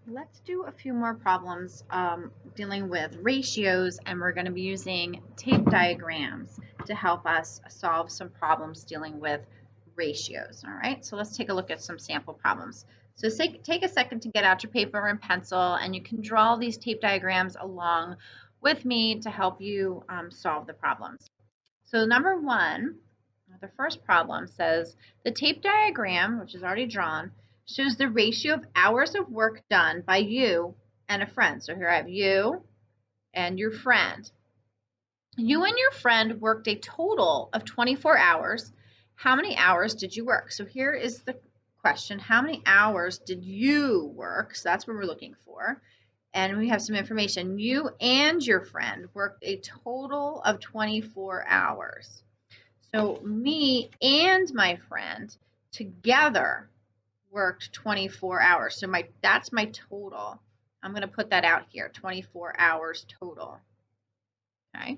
Let's do a few more problems dealing with ratios, and we're going to be using tape diagrams to help us solve some problems dealing with ratios. All right, so let's take a look at some sample problems. So take a second to get out your paper and pencil, and you can draw these tape diagrams along with me to help you solve the problems. So number one, the first problem says the tape diagram, which is already drawn, shows the ratio of hours of work done by you and a friend. So here I have you and your friend. You and your friend worked a total of 24 hours. How many hours did you work? So here is the question. How many hours did you work? So that's what we're looking for. And we have some information. You and your friend worked a total of 24 hours. So me and my friend together worked 24 hours. So that's my total. I'm going to put that out here, 24 hours total. Okay.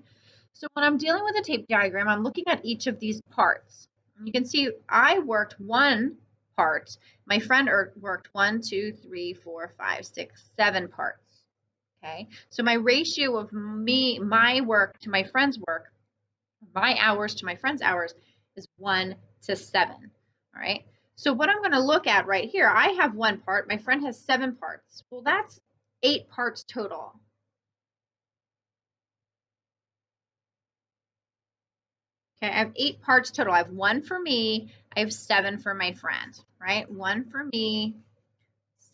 So when I'm dealing with a tape diagram, I'm looking at each of these parts. You can see I worked one part. My friend worked 1, 2, 3, 4, 5, 6, 7 parts. Okay. So my ratio of my work to my friend's work, my hours to my friend's hours, is 1 to 7. All right. So what I'm going to look at right here, I have one part, my friend has 7 parts. Well, that's 8 parts total. Okay, I have 8 parts total. I have 1 for me, I have 7 for my friend, right? 1 for me,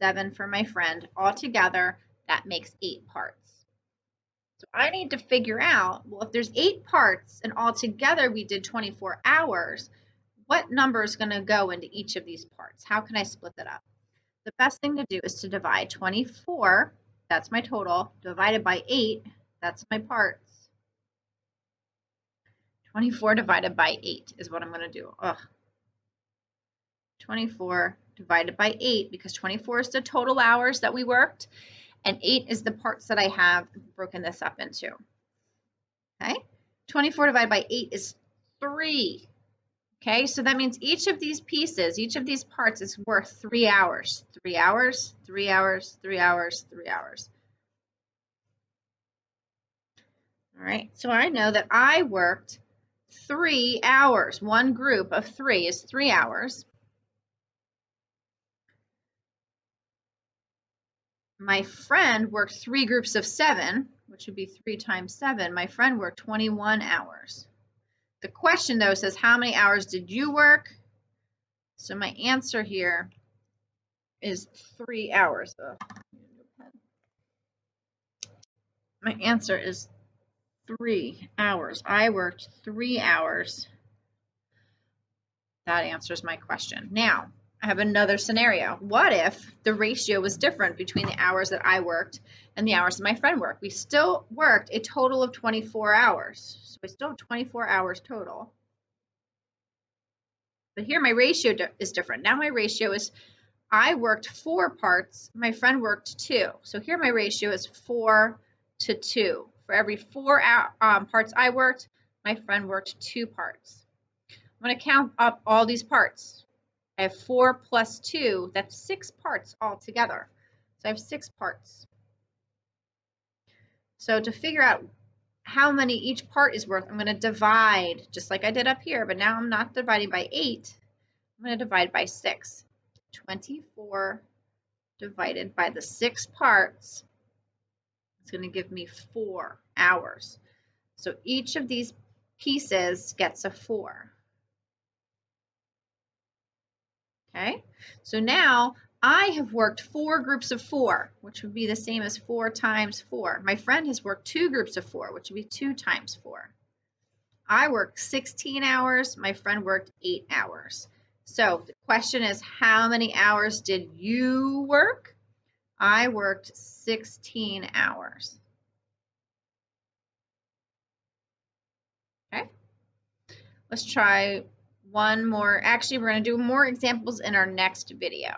7 for my friend. All together, that makes 8 parts. So I need to figure out, well, if there's 8 parts and all together we did 24 hours, what number is going to go into each of these parts? How can I split that up? The best thing to do is to divide 24, that's my total, divided by 8, that's my parts. 24 divided by 8 is what I'm going to do. 24 divided by 8, because 24 is the total hours that we worked, and 8 is the parts that I have broken this up into. Okay, 24 divided by 8 is 3. Okay, so that means each of these pieces, each of these parts is worth 3 hours. 3 hours, 3 hours, 3 hours, 3 hours. All right, so I know that I worked 3 hours. One group of 3 is 3 hours. My friend worked 3 groups of 7, which would be 3 times 7. My friend worked 21 hours. The question, though, says how many hours did you work? So my answer here is 3 hours. My answer is 3 hours. I worked 3 hours. That answers my question. Now, I have another scenario. What if the ratio was different between the hours that I worked and the hours that my friend worked? We still worked a total of 24 hours. So we still have 24 hours total. But here my ratio is different. Now my ratio is I worked 4 parts, my friend worked 2. So here my ratio is 4 to 2. For every 4 parts I worked, my friend worked 2 parts. I'm going to count up all these parts. I have 4 plus 2, that's 6 parts altogether. So I have 6 parts. So to figure out how many each part is worth, I'm going to divide, just like I did up here, but now I'm not dividing by 8. I'm going to divide by 6. 24 divided by the 6 parts is going to give me 4 hours. So each of these pieces gets a 4. Okay, so now I have worked 4 groups of 4, which would be the same as 4 times 4. My friend has worked 2 groups of 4, which would be 2 times 4. I worked 16 hours. My friend worked 8 hours. So the question is, how many hours did you work? I worked 16 hours. Okay, let's try one more. Actually, we're going to do more examples in our next video.